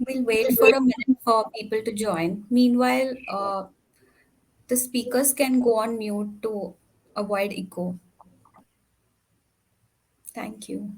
We'll wait for a minute for people to join. Meanwhile, the speakers can go on mute to avoid echo. Thank you.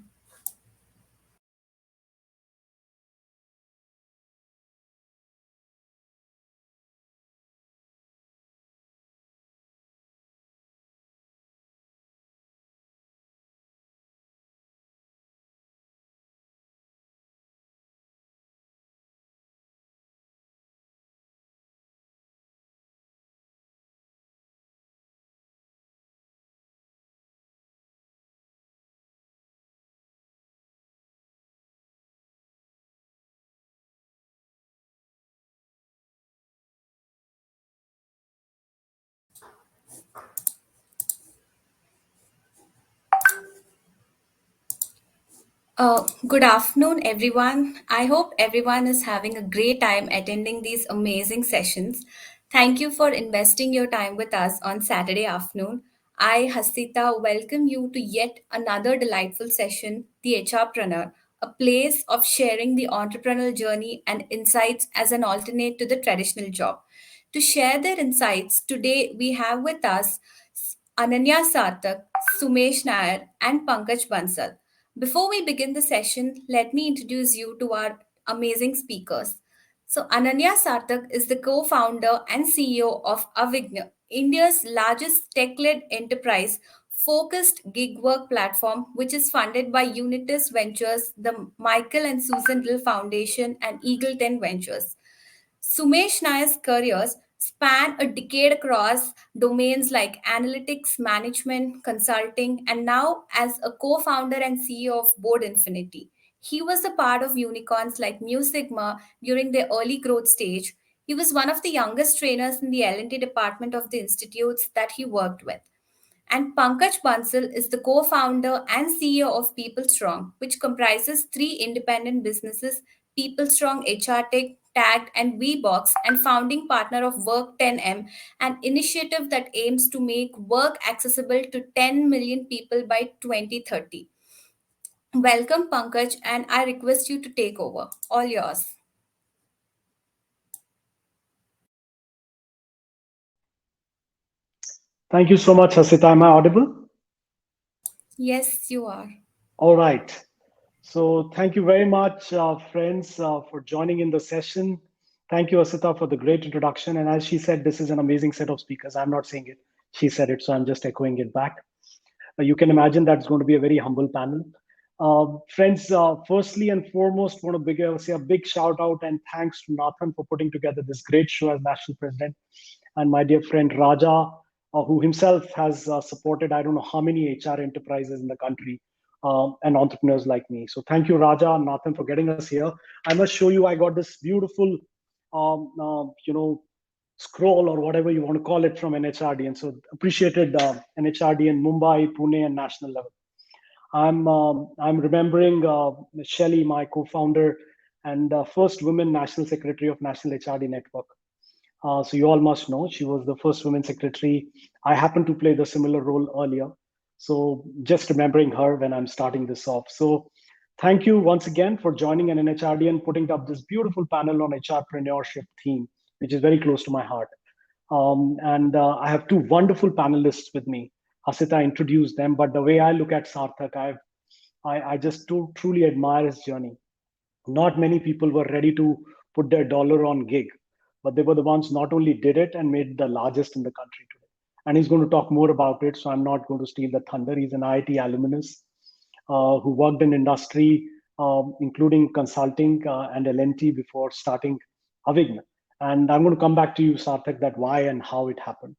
Good afternoon, everyone. I hope everyone is having a great time attending these amazing sessions. Thank you for investing your time with us on Saturday afternoon. I, Hasita, welcome you to yet another delightful session, The HRPreneur, a place of sharing the entrepreneurial journey and insights as an alternate to the traditional job. To share their insights, today we have with us Ananya Sarthak, Sumesh Nair, and Pankaj Bansal. Before we begin the session, let me introduce you to our amazing speakers. So, Ananya Sarthak is the co founder and CEO of Avigna, India's largest tech led enterprise focused gig work platform, which is funded by Unitas Ventures, the Michael and Susan Dill Foundation, and Eagle 10 Ventures. Sumesh Nair's careers span a decade across domains like analytics, management, consulting, and now as a co founder and CEO of Board Infinity. He was a part of unicorns like Mu Sigma during their early growth stage. He was one of the youngest trainers in the L&D department of the institutes that he worked with. And Pankaj Bansal is the co founder and CEO of People Strong, which comprises three independent businesses: People Strong HR Tech, Tagged, and VBox, and founding partner of Work 10M, an initiative that aims to make work accessible to 10 million people by 2030. Welcome, Pankaj, and I request you to take over. All yours. Thank you so much, Hasita. Am I audible? Yes, you are. All right. So, thank you very much, friends, for joining in the session. Thank you, Hasita, for the great introduction. And as she said, this is an amazing set of speakers. I'm not saying it, she said it, so I'm just echoing it back. You can imagine that's going to be a very humble panel. Friends, firstly and foremost, want to say a big shout out and thanks to Nathan for putting together this great show as national president, and my dear friend Raja, who himself has supported I don't know how many HR enterprises in the country and entrepreneurs like me. So thank you, Raja and Nathan, for getting us here. I must show you, I got this beautiful, you know, scroll or whatever you want to call it from NHRD, and so appreciated NHRD in Mumbai, Pune, and national level. I'm remembering Shelly, my co-founder and first women national secretary of National HRD Network. So you all must know she was the first women secretary. I happened to play the similar role earlier. So just remembering her when I'm starting this off. So thank you once again for joining an NHRD and putting up this beautiful panel on HRpreneurship theme, which is very close to my heart. And I have two wonderful panelists with me. Hasita introduced them, but the way I look at Sarthak, I just truly admire his journey. Not many people were ready to put their dollar on gig, but they were the ones not only did it and made the largest in the country today. And he's going to talk more about it, so I'm not going to steal the thunder. He's an IIT alumnus who worked in industry, including consulting and L&T before starting Avigna. And I'm going to come back to you, Sarthak, that why and how it happened.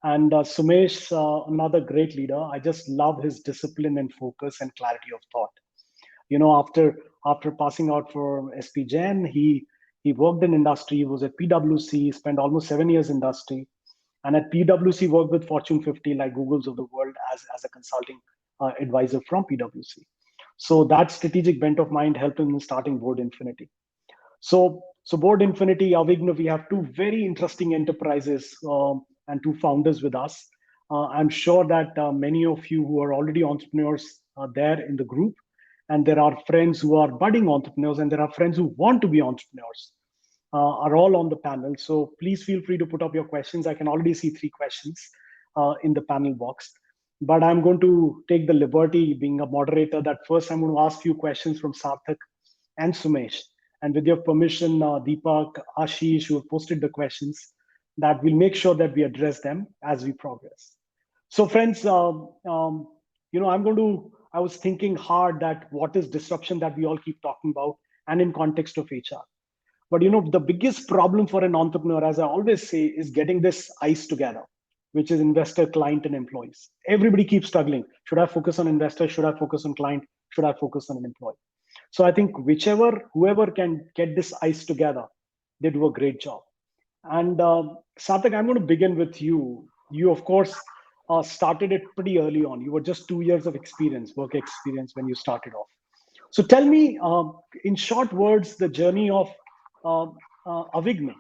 And Sumesh, another great leader. I just love his discipline and focus and clarity of thought. You know, after passing out for SP Jain, he worked in industry. He was at PwC, spent almost 7 years in industry, and at PwC worked with Fortune 50 like Googles of the world as a consulting advisor from PwC. So that strategic bent of mind helped him in starting Board Infinity. So Board Infinity, Avigna, we have two very interesting enterprises and two founders with us. I'm sure that many of you who are already entrepreneurs are there in the group, and there are friends who are budding entrepreneurs, and there are friends who want to be entrepreneurs, are all on the panel. So please feel free to put up your questions. I can already see three questions in the panel box. But I'm going to take the liberty, being a moderator, that first I'm going to ask few questions from Sarthak and Sumesh. And with your permission, Deepak, Ashish, who have posted the questions, that we'll make sure that we address them as we progress. So, friends, I was thinking hard that what is disruption that we all keep talking about, and in context of HR. But the biggest problem for an entrepreneur, as I always say, is getting this ICE together, which is investor, client, and employees. Everybody keeps struggling. Should I focus on investor? Should I focus on client? Should I focus on an employee? So I think whoever can get this ICE together, they do a great job. And Sarthak, I'm going to begin with you. You, of course, started it pretty early on. You were just 2 years of experience, work experience, when you started off. So tell me, in short words, the journey of uh, Avigna.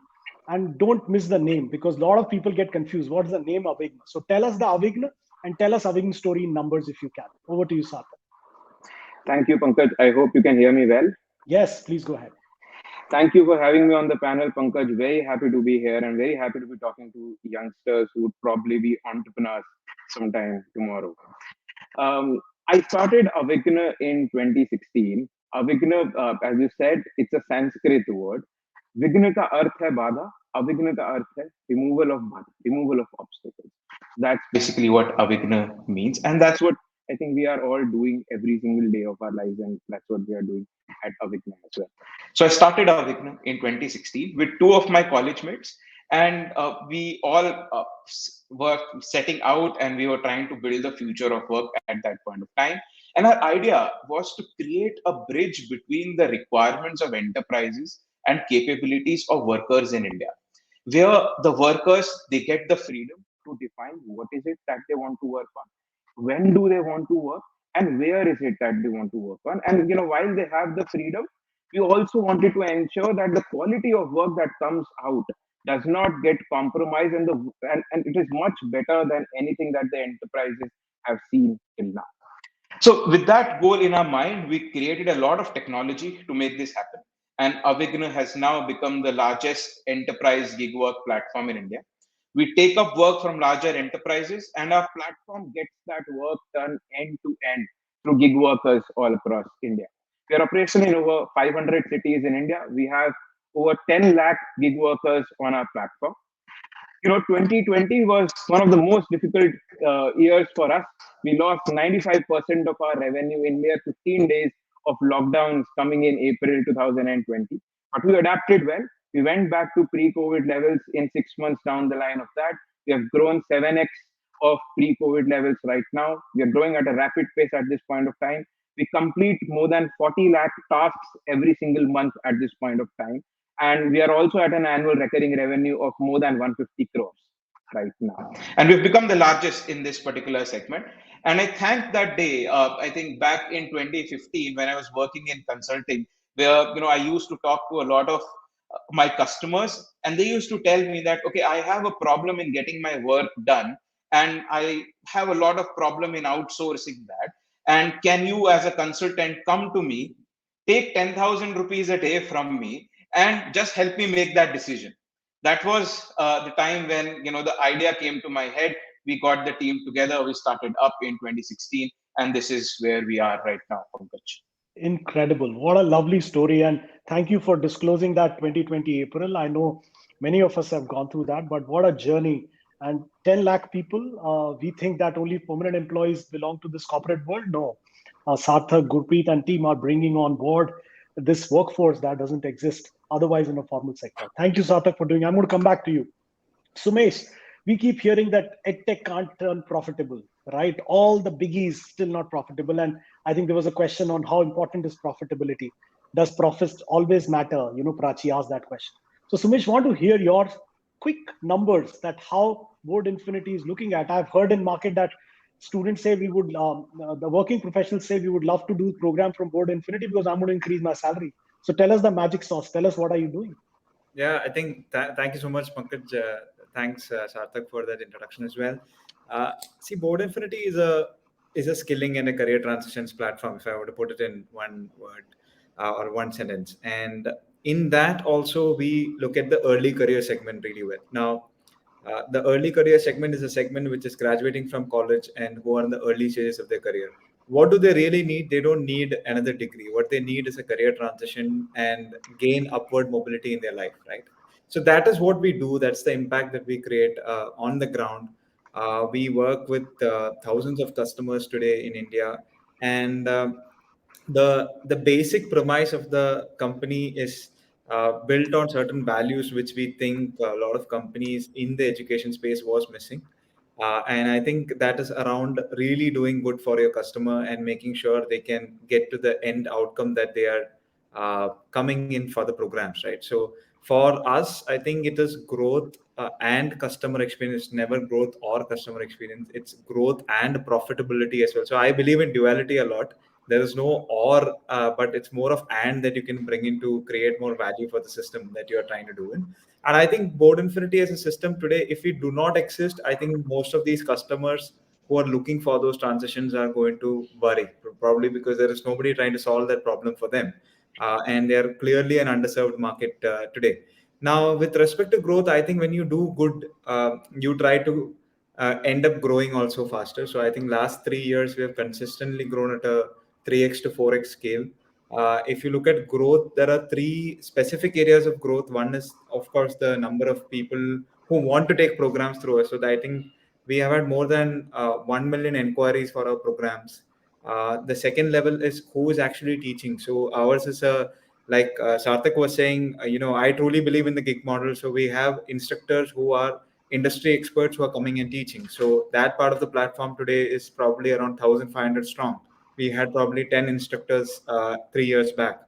And don't miss the name, because a lot of people get confused. What's the name Avigna? So tell us the Avigna, and tell us Avigna story in numbers if you can. Over to you, Sarthak. Thank you, Pankaj. I hope you can hear me well. Yes, please go ahead. Thank you for having me on the panel, Pankaj. Very happy to be here and very happy to be talking to youngsters who would probably be entrepreneurs sometime tomorrow. I started Avigna in 2016. Avigna, as you said, it's a Sanskrit word. Vigna ka arth hai bada, avigna ka arth hai removal of bada, removal of obstacles. That's basically what Avigna means. And that's what I think we are all doing every single day of our lives. And that's what we are doing at Avigna as well. So I started Avigna in 2016 with two of my college mates, and we all were setting out and we were trying to build the future of work at that point of time. And our idea was to create a bridge between the requirements of enterprises and capabilities of workers in India, where the workers, they get the freedom to define what is it that they want to work on, when do they want to work, and where is it that they want to work on. And while they have the freedom, we also wanted to ensure that the quality of work that comes out does not get compromised, and it is much better than anything that the enterprises have seen till now. So, with that goal in our mind, we created a lot of technology to make this happen. And Avigna has now become the largest enterprise gig work platform in India. We take up work from larger enterprises, and our platform gets that work done end to end through gig workers all across India. We are operational in over 500 cities in India. We have over 10 lakh gig workers on our platform. 2020 was one of the most difficult years for us. We lost 95% of our revenue in mere 15 days of lockdowns coming in April 2020. But we adapted well. We went back to pre-COVID levels in 6 months down the line of that. We have grown 7x of pre-COVID levels right now. We are growing at a rapid pace at this point of time. We complete more than 40 lakh tasks every single month at this point of time. And we are also at an annual recurring revenue of more than 150 crores right now. And we've become the largest in this particular segment. And I thank that day, I think back in 2015, when I was working in consulting, where, I used to talk to a lot of my customers, and they used to tell me that, okay, I have a problem in getting my work done, and I have a lot of problem in outsourcing that. And can you, as a consultant, come to me, take 10,000 rupees a day from me, and just help me make that decision? That was the time when the idea came to my head. We got the team together. We started up in 2016, and this is where we are right now, Pankaj. Incredible. What a lovely story. And thank you for disclosing that 2020 April. I know many of us have gone through that, but what a journey. And 10 lakh people, we think that only permanent employees belong to this corporate world. No. Sarthak, Gurpreet, and team are bringing on board this workforce that doesn't exist otherwise in a formal sector. Thank you, Sarthak, for doing. I'm going to come back to you. Sumesh, we keep hearing that edtech can't turn profitable, right? All the biggies still not profitable. And I think there was a question on how important is profitability. Does profits always matter? Prachi asked that question. So Sumesh, want to hear your quick numbers that how Board Infinity is looking at. I've heard in market that students say the working professionals say we would love to do program from Board Infinity because I'm going to increase my salary. So tell us the magic sauce. Tell us what are you doing? Yeah, I think thank you so much, Pankaj. Thanks, Sarthak, for that introduction as well. See, Board Infinity is a is a skilling and a career transitions platform, if I were to put it in one word or one sentence. And in that also we look at the early career segment really well. Now, the early career segment is a segment which is graduating from college and who are in the early stages of their career. What do they really need? They don't need another degree. What they need is a career transition and gain upward mobility in their life, right? So that is what we do. That's the impact that we create on the ground. We work with thousands of customers today in India, and the basic premise of the company is built on certain values which we think a lot of companies in the education space was missing. And I think that is around really doing good for your customer and making sure they can get to the end outcome that they are coming in for the programs, right? So for us, I think it is growth and customer experience, never growth or customer experience. It's growth and profitability as well. So I believe in duality a lot. There is no or, but it's more of and that you can bring in to create more value for the system that you are trying to do in. And I think Board Infinity as a system today, if we do not exist, I think most of these customers who are looking for those transitions are going to worry, probably because there is nobody trying to solve that problem for them. And they are clearly an underserved market today. Now, with respect to growth, I think when you do good, you try to end up growing also faster. So I think last 3 years we have consistently grown at a 3x to 4x scale. If you look at growth, there are three specific areas of growth. One is, of course, the number of people who want to take programs through us. So I think we have had more than 1 million inquiries for our programs. The second level is who is actually teaching. So ours is a like Sarthak was saying, I truly believe in the gig model. So we have instructors who are industry experts who are coming and teaching. So that part of the platform today is probably around 1,500 strong. We had probably 10 instructors 3 years back.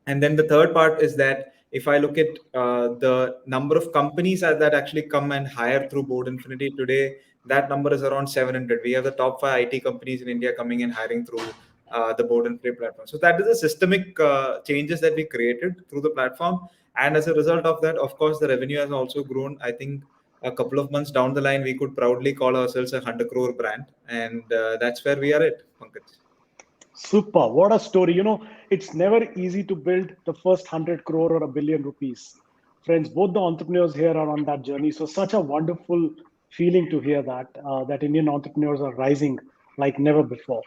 And then the third part is that if I look at the number of companies that actually come and hire through Board Infinity today, that number is around 700. We have the top 5 IT companies in India coming and hiring through the Board Infinity platform. So that is the systemic changes that we created through the platform. And as a result of that, of course, the revenue has also grown. I think a couple of months down the line, we could proudly call ourselves a 100 crore brand. And that's where we are at, Pankaj. Super. What a story. It's never easy to build the first 100 crore or a billion rupees. Friends, both the entrepreneurs here are on that journey. So such a wonderful feeling to hear that Indian entrepreneurs are rising like never before.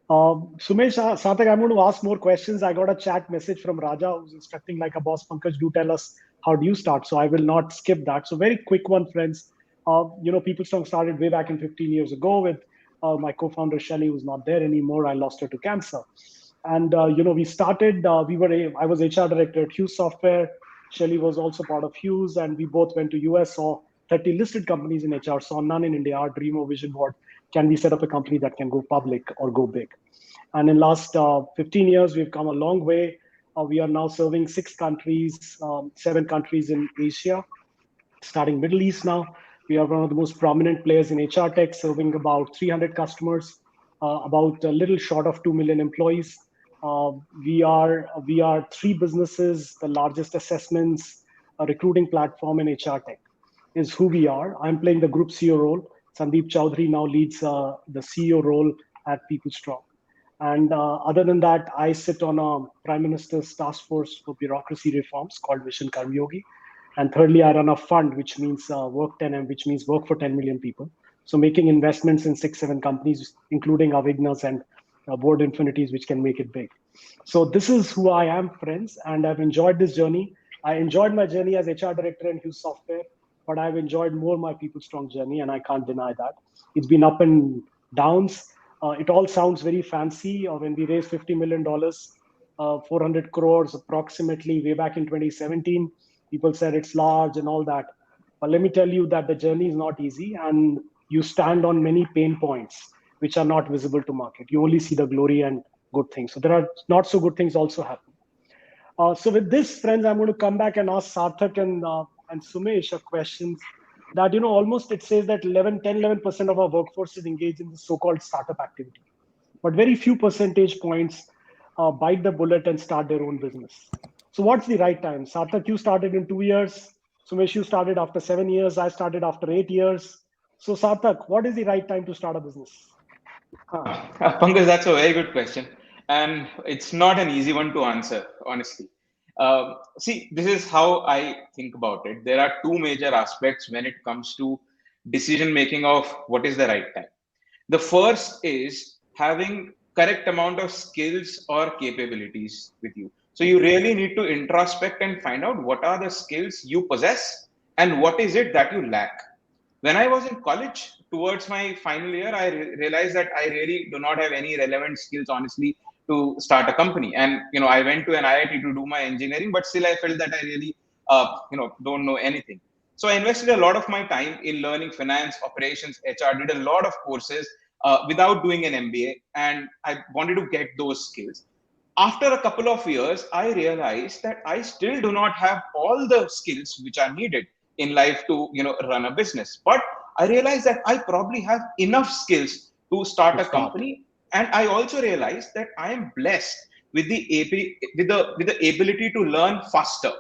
Sumesh, Sarthak, I'm going to ask more questions. I got a chat message from Raja who's instructing like a boss. Pankaj, do tell us how do you start? So I will not skip that. So very quick one, friends. PeopleStrong started way back in 15 years ago with my co-founder Shelly, who's not there anymore. I lost her to cancer. And we started. I was HR director at Hughes Software. Shelly was also part of Hughes, and we both went to US. Saw 30 listed companies in HR. Saw none in India. Our dream or vision board: can we set up a company that can go public or go big? And in last 15 years, we've come a long way. We are now serving 6 countries, 7 countries in Asia, starting Middle East now. We are one of the most prominent players in HR tech, serving about 300 customers, about a little short of 2 million employees. We are 3 businesses. The largest assessments, recruiting platform in HR tech is who we are. I'm playing the group CEO role. Sandeep Chowdhury now leads the CEO role at PeopleStrong. And other than that, I sit on a Prime Minister's task force for bureaucracy reforms called Mission Karmyogi. And thirdly, I run a fund, which means work 10M, which means work for 10 million people. So making investments in 6, 7 companies, including Avignas and Board Infinities, which can make it big. So this is who I am, friends, and I've enjoyed this journey. I enjoyed my journey as HR director in Hughes Software, but I've enjoyed more my PeopleStrong journey, and I can't deny that. It's been up and downs. It all sounds very fancy. When we raised $50 million, 400 crores approximately way back in 2017, people said it's large and all that. But let me tell you that the journey is not easy, and you stand on many pain points which are not visible to market. You only see the glory and good things. So there are not so good things also happen. So with this, friends, I'm going to come back and ask Sarthak and Sumesh a questions that, almost it says that 11% of our workforce is engaged in the so-called startup activity. But very few percentage points bite the bullet and start their own business. So what's the right time? Sarthak, you started in 2 years. Sumesh, you started after 7 years. I started after 8 years. So Sarthak, what is the right time to start a business? Pankaj, that's a very good question. And it's not an easy one to answer, honestly. See, this is how I think about it. There are two major aspects when it comes to decision making of what is the right time. The first is having correct amount of skills or capabilities with you. So you really need to introspect and find out what are the skills you possess and what is it that you lack. When I was in college, towards my final year, I realized that I really do not have any relevant skills, honestly, to start a company. And I went to an IIT to do my engineering, but still I felt that I really, don't know anything. So I invested a lot of my time in learning finance, operations, HR, did a lot of courses without doing an MBA, and I wanted to get those skills. After a couple of years, I realized that I still do not have all the skills which are needed in life to run a business. But I realized that I probably have enough skills to start To a start. company, and I also realized that I am blessed with the ability to learn faster,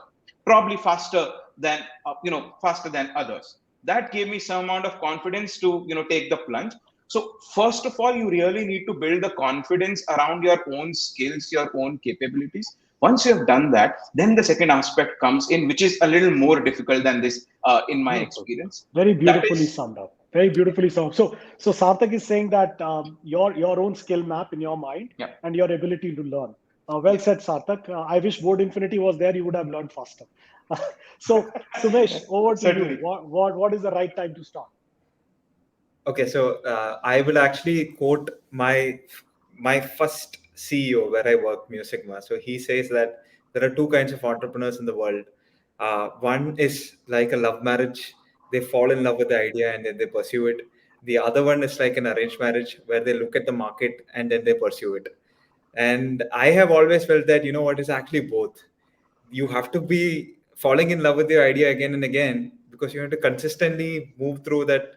probably faster than others. That gave me some amount of confidence to take the plunge. So first of all, you really need to build the confidence around your own skills, your own capabilities. Once you have done that, then the second aspect comes in, which is a little more difficult than this, in my Beautiful. experience. Very That beautifully is summed up. Very beautifully summed up. So Sarthak is saying that your own skill map in your mind yeah, and your ability to learn. Well yeah, said, Sarthak. I wish Board Infinity was there. You would have learned faster. So Sumesh, over to you. certainly. What is the right time to start? Okay, so I will actually quote my first CEO where I work, Musicma. So he says that there are two kinds of entrepreneurs in the world. One is like a love marriage; they fall in love with the idea and then they pursue it. The other one is like an arranged marriage where they look at the market and then they pursue it. And I have always felt that what is actually both. You have to be falling in love with your idea again and again because you have to consistently move through that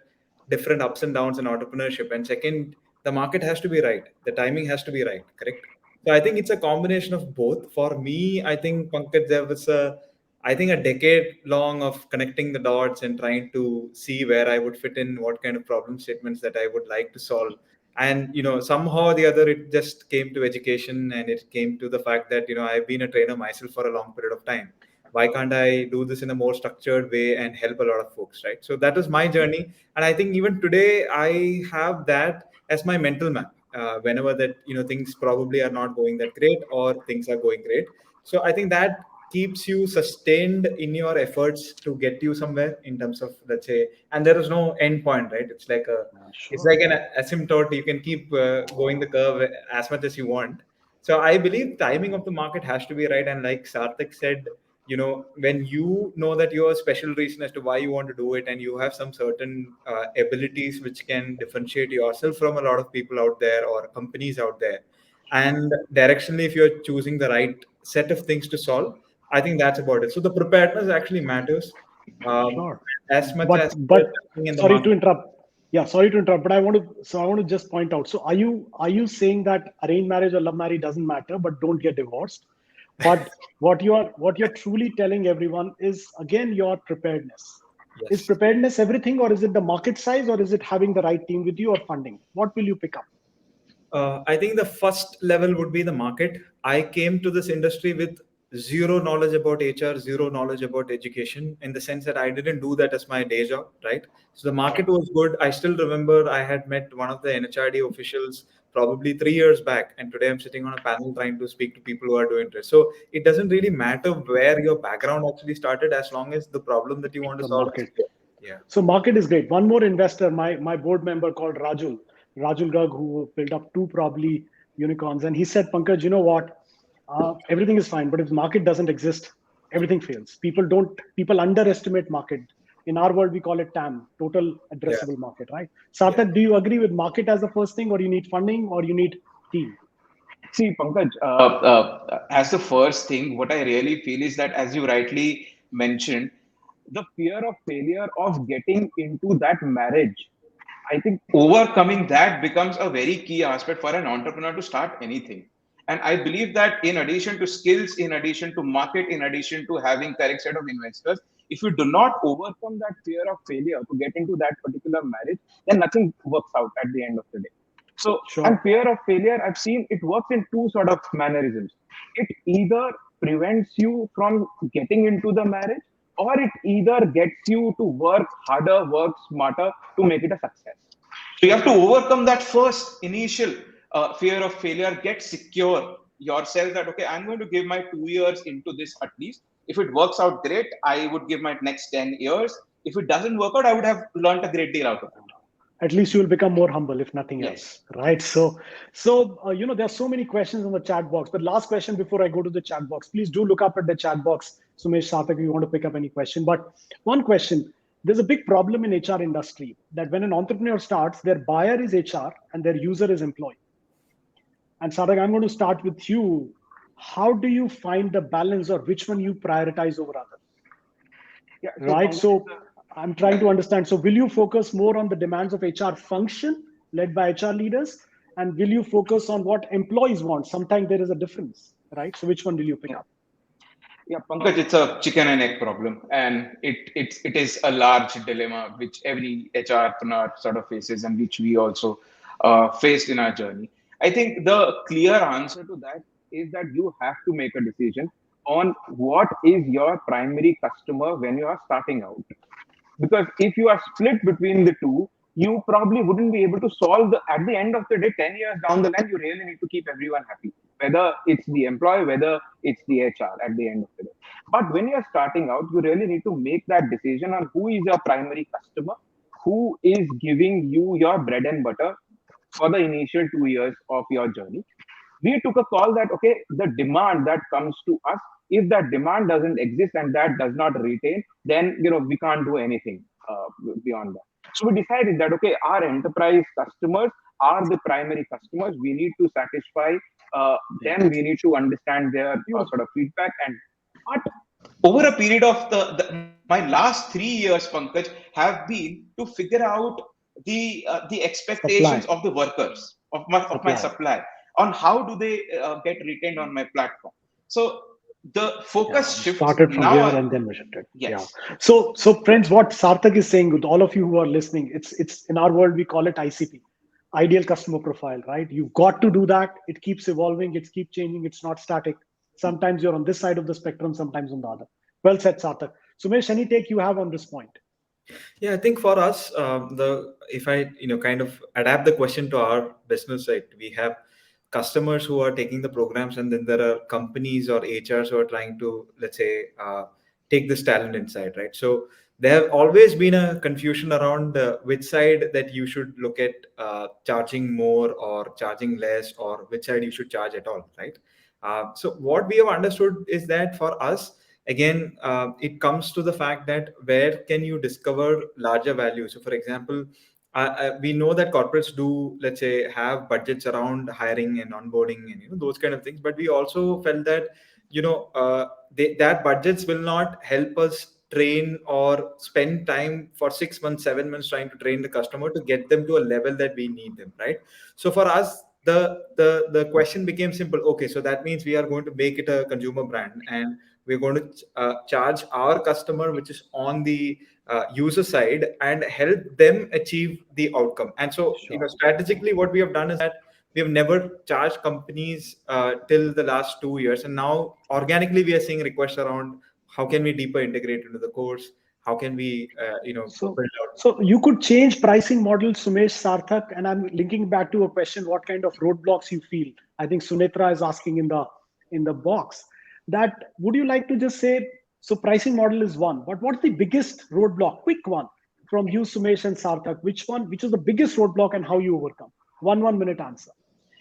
different ups and downs in entrepreneurship. And second, the market has to be right, the timing has to be right, correct? So I think it's a combination of both. For me, I think, Pankaj, there was a decade long of connecting the dots and trying to see where I would fit in, what kind of problem statements that I would like to solve. And somehow or the other, it just came to education, and it came to the fact that I've been a trainer myself for a long period of time. Why can't I do this in a more structured way and help a lot of folks, right? So that was my journey, and I think even today I have that as my mental map. Whenever that things probably are not going that great or things are going great, so I think that keeps you sustained in your efforts to get you somewhere in terms of, let's say, and there is no end point, right? It's Sure. like an asymptote. You can keep going the curve as much as you want. So I believe timing of the market has to be right. And like Sarthak said, when you know that you have a special reason as to why you want to do it, and you have some certain abilities which can differentiate yourself from a lot of people out there or companies out there, and directionally, if you're choosing the right set of things to solve, I think that's about it. So the preparedness actually matters, um, Sure. as much But as the but timing in the sorry to market. interrupt. Yeah, sorry to interrupt. But I want to just point out. So are you saying that arranged marriage or love marriage doesn't matter, but don't get divorced? But what you're truly telling everyone is again your preparedness. Is Yes. preparedness everything, or is it the market size, or is it having the right team with you, or funding? What will you pick up? I think the first level would be the market. I came to this industry with zero knowledge about HR, zero knowledge about education, in the sense that I didn't do that as my day job, right? So the market was good. I still remember I had met one of the NHRD officials probably 3 years back, and today I'm sitting on a panel trying to speak to people who are doing this. So it doesn't really matter where your background actually started, as long as the problem that you want to The solve is market. clear. Yeah. So market is great. One more investor, my board member called Rajul Garg, who built up two probably unicorns, and he said, Pankaj, you know what? Everything is fine, but if the market doesn't exist, everything fails. People underestimate market. In our world, we call it TAM, total Yeah. addressable market, right? Yeah. Sarthak, do you agree with market as the first thing, or you need funding, or you need team? See, Pankaj, as the first thing, what I really feel is that, as you rightly mentioned, the fear of failure of getting into that marriage, I think overcoming that becomes a very key aspect for an entrepreneur to start anything. And I believe that in addition to skills, in addition to market, in addition to having correct set of investors, if you do not overcome that fear of failure to get into that particular marriage, then nothing works out at the end of the day. So, and Sure. fear of failure, I've seen it works in two sort of mannerisms. It either prevents you from getting into the marriage, or it either gets you to work harder, work smarter to make it a success. So you have to overcome that first initial fear of failure, get secure yourself that, okay, I'm going to give my 2 years into this at least. If it works out great, I would give my next 10 years. If it doesn't work out, I would have learned a great deal out of it. At least you will become more humble, if nothing Yes. else, right? So there are so many questions in the chat box. But last question before I go to the chat box, please do look up at the chat box, Sumesh, Sarthak, if you want to pick up any question. But one question: there's a big problem in HR industry that when an entrepreneur starts, their buyer is HR and their user is employee. And Sarthak, I'm going to start with you. How do you find the balance, or which one you prioritize over other? Yeah. So, Right. Pankaj, So I'm trying yeah. to understand. So will you focus more on the demands of HR function led by HR leaders? And will you focus on what employees want? Sometimes there is a difference, right? So which one will you pick Yeah. up? Yeah, Pankaj, it's a chicken and egg problem, and it is a large dilemma which every HRpreneur sort of faces, and which we also faced in our journey. I think the clear answer to that is that you have to make a decision on what is your primary customer when you are starting out. Because if you are split between the two, you probably wouldn't be able to solve the at the end of the day, 10 years down the line, you really need to keep everyone happy, whether it's the employee, whether it's the HR at the end of the day. But when you're starting out, you really need to make that decision on who is your primary customer, who is giving you your bread and butter for the initial 2 years of your journey. We took a call that, okay, the demand that comes to us, if that demand doesn't exist and that does not retain, then we can't do anything beyond that. So we decided that, okay, our enterprise customers are the primary customers. We need to satisfy Yeah. them. We need to understand their Beautiful. sort of feedback. And but over a period of my last 3 years, Pankaj, have been to figure out the expectations Supply. of the workers of my Supply. supply, on how do they get retained on my platform. So the Yeah. focus We shifts started from now here on. and then we shifted. Yeah. Yes. So friends, what Sarthak is saying with all of you who are listening, it's in our world we call it ICP, ideal customer profile, right? You've got to do that. It keeps evolving, it keeps changing, it's not static. Sometimes you're on this side of the spectrum, sometimes on the other. Well said, Sarthak. Sumesh, any take you have on this point? Yeah, I think for us, the if I kind of adapt the question to our business side, we have customers who are taking the programs, and then there are companies or HRs who are trying to, let's say, take this talent inside, right? So there have always been a confusion around which side that you should look at, charging more or charging less, or which side you should charge at all, right? So what we have understood is that for us, again, it comes to the fact that where can you discover larger value. So for example, we know that corporates do, let's say, have budgets around hiring and onboarding and those kind of things, but we also felt that that budgets will not help us train or spend time for 6 months, 7 months trying to train the customer to get them to a level that we need them, right? So for us, the question became simple. Okay, so that means we are going to make it a consumer brand, and we're going to charge our customer, which is on the user side, and help them achieve the outcome. And so, Sure. strategically, what we have done is that we have never charged companies till the last 2 years, and now organically we are seeing requests around how can we deeper integrate into the course, how can we So, build out. so you could change pricing models, Sumesh, Sarthak, and I'm linking back to a question: what kind of roadblocks you feel? I think Sunetra is asking in the box. That would you like to just say? So, pricing model is one, but what's the biggest roadblock? Quick one from you, Sumesh and Sarthak. Which one? Which is the biggest roadblock, and how you overcome? 1 minute answer.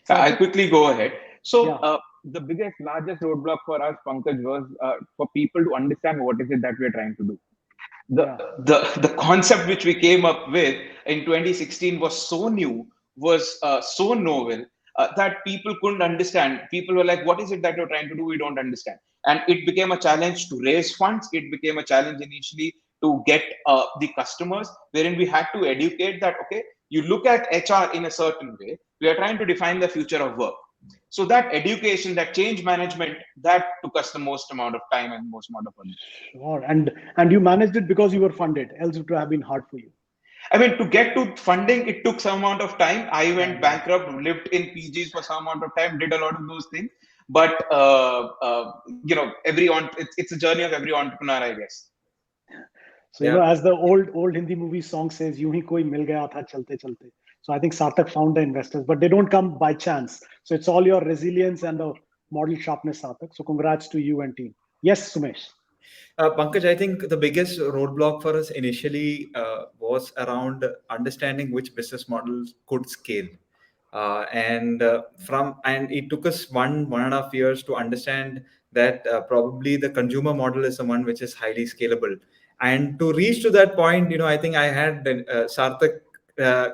I'll Sarthak. quickly go ahead. So, Yeah. the biggest, largest roadblock for us, Pankaj, was for people to understand what is it that we're trying to do. The, Yeah. the concept which we came up with in 2016 was so new, was so novel, that people couldn't understand. People were like, what is it that you're trying to do? We don't understand. And it became a challenge to raise funds. It became a challenge initially to get the customers, wherein we had to educate that, okay, you look at HR in a certain way. We are trying to define the future of work. So that education, that change management, that took us the most amount of time and most amount of money. Sure. And you managed it because you were funded. Else it would have been hard for you. I mean, to get to funding, it took some amount of time. I went bankrupt, lived in PGs for some amount of time, did a lot of those things. But it's a journey of every entrepreneur, I guess. So, as the old Hindi movie song says, "Yun hi koi mil gaya tha chalte chalte." So I think Sarthak found the investors, but they don't come by chance. So it's all your resilience and the model sharpness, Sarthak. So congrats to you and team. Yes, Sumesh. Pankaj, I think the biggest roadblock for us initially was around understanding which business models could scale. And it took us 1.5 years to understand that probably the consumer model is the one which is highly scalable. And to reach to that point, I think I had Sarthak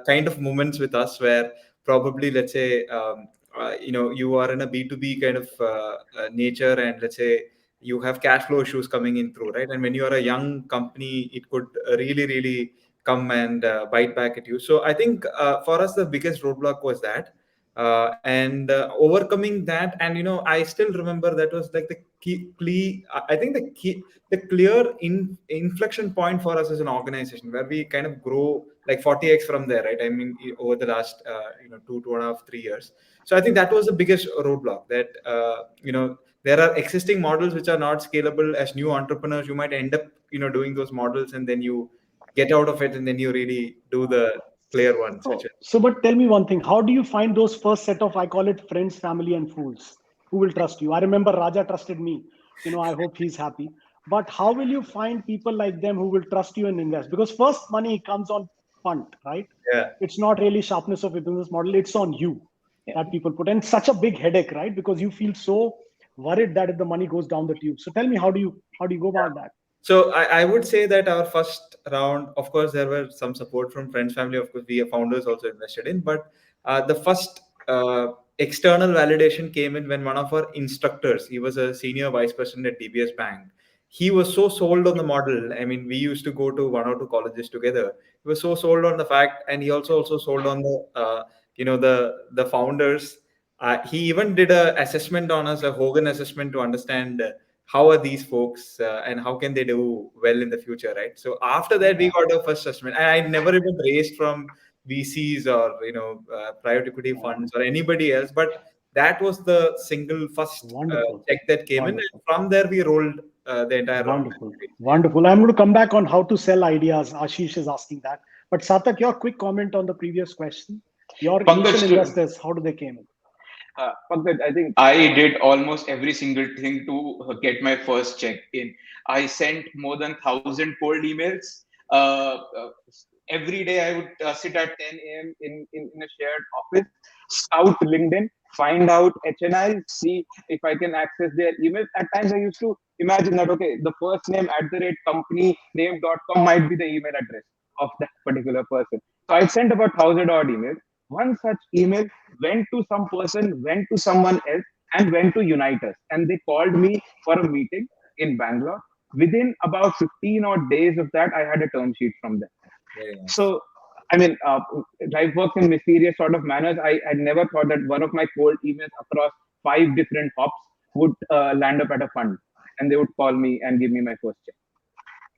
kind of moments with us where probably, let's say, you are in a B2B kind of nature, and let's say you have cash flow issues coming in through, right? And when you are a young company, it could really, really come and bite back at you. So I think for us, the biggest roadblock was that. And overcoming that, and I still remember that was like the I think the clear inflection point for us as an organization, where we kind of grow like 40x from there, right? I mean, over the last 2.5, 3 years. So I think that was the biggest roadblock, that there are existing models which are not scalable. As new entrepreneurs, you might end up doing those models, and then you get out of it, and then you really do the clear ones, which is. So, but tell me one thing. How do you find those first set of, I call it friends, family, and fools who will trust you? I remember Raja trusted me. I hope he's happy. But how will you find people like them who will trust you and invest? Because first money comes on punt, right? Yeah. It's not really sharpness of a business model. It's on you that people put. And such a big headache, right? Because you feel so worried that if the money goes down the tube. So tell me, how do you go about that? So I would say that our first round, of course, there were some support from friends, family. Of course, we founders also invested in, but the first external validation came in when one of our instructors, he was a senior vice president at DBS Bank. He was so sold on the model. I mean, we used to go to 1 or 2 colleges together. He was so sold on the fact, and he also sold on the the founders. He even did a assessment on us, a Hogan assessment, to understand how are these folks and how can they do well in the future, right? So after that, we got our first assessment. I never even raised from VCs or private equity funds or anybody else, but that was the single first Wonderful. check that came in, and from there we rolled the entire round. Wonderful. I'm going to come back on how to sell ideas. Ashish is asking that. But Sarthak, your quick comment on the previous question. Your initial investors, how do they came in? Pankaj, I think I did almost every single thing to get my first check in. I sent more than 1,000 cold emails. Every day I would sit at 10 a.m. in a shared office, scout LinkedIn, find out HNI, see if I can access their email. At times I used to imagine that, okay, the first name at the rate company name.com might be the email address of that particular person. So I sent about 1,000 odd emails. One such email went to some person, went to someone else, and went to Unite Us. And they called me for a meeting in Bangalore. Within about 15 odd days of that, I had a term sheet from them. Nice. So, I mean, life works in mysterious sort of manners. I never thought that one of my cold emails across 5 different hops would land up at a fund, and they would call me and give me my first check.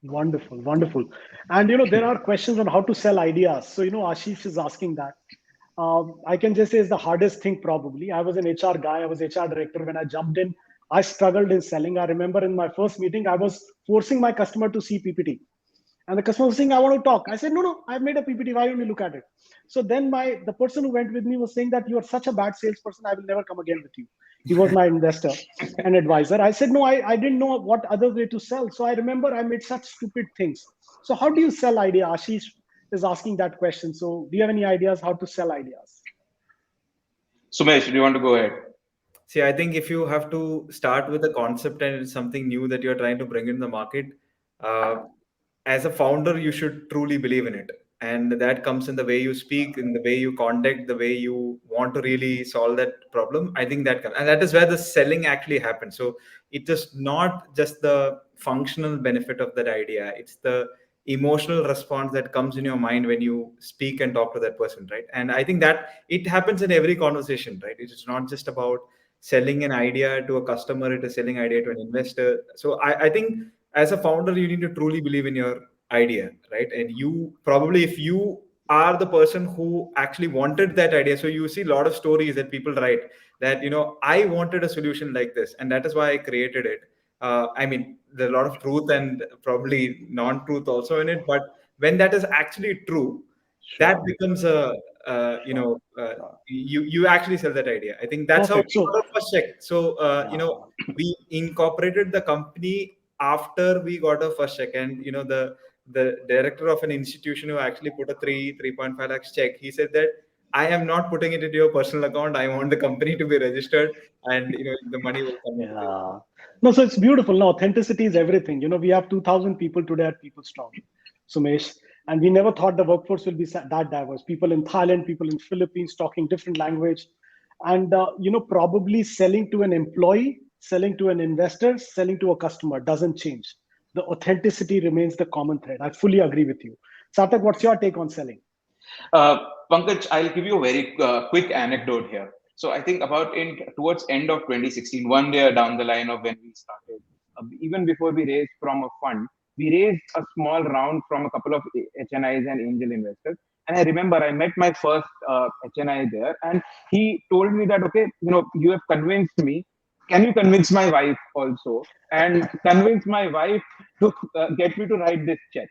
Wonderful, wonderful. And there are questions on how to sell ideas. So Ashish is asking that. I can just say it's the hardest thing probably. I was an HR guy. I was HR director. When I jumped in, I struggled in selling. I remember in my first meeting, I was forcing my customer to see PPT. And the customer was saying, I want to talk. I said, no, I've made a PPT. Why don't you look at it? So then the person who went with me was saying that you are such a bad salesperson. I will never come again with you. He was my investor and advisor. I said, no, I didn't know what other way to sell. So I remember I made such stupid things. So how do you sell idea? Ashish is asking that question. So do you have any ideas how to sell ideas? Sumesh, do you want to go ahead? See, I think if you have to start with a concept and it's something new that you're trying to bring in the market, as a founder, you should truly believe in it. And that comes in the way you speak, in the way you conduct, the way you want to really solve that problem. I think that comes. And that is where the selling actually happens. So it is not just the functional benefit of that idea, it's the emotional response that comes in your mind when you speak and talk to that person, right? And I think that it happens in every conversation, right? It is not just about selling an idea to a customer, it is selling idea to an investor. So I think as a founder, you need to truly believe in your idea, right? And you probably, if you are the person who actually wanted that idea, so you see a lot of stories that people write that, I wanted a solution like this, and that is why I created it. I mean, there's a lot of truth and probably non-truth also in it, but when that is actually true, that Sure, becomes a, sure, sure. you actually sell that idea. I think that's how Perfect. we got So, our first check. So yeah. we incorporated the company after we got our first check, and the director of an institution who actually put a 3.5 lakhs check, he said that I am not putting it into your personal account. I want the company to be registered, and the money will come into you. Yeah. No, so it's beautiful. No, authenticity is everything. We have 2,000 people today at People Strong, Sumesh, and we never thought the workforce will be that diverse. People in Thailand, people in Philippines talking different language, and probably selling to an employee, selling to an investor, selling to a customer doesn't change. The authenticity remains the common thread. I fully agree with you. Sarthak, what's your take on selling? Uh, Pankaj, I'll give you a very quick anecdote here. So I think about in towards end of 2016, one year down the line of when we started, even before we raised from a fund, we raised a small round from a couple of HNIs and angel investors. And I remember I met my first HNI there, and he told me that, okay, you have convinced me. Can you convince my wife also, and convince my wife to get me to write this check?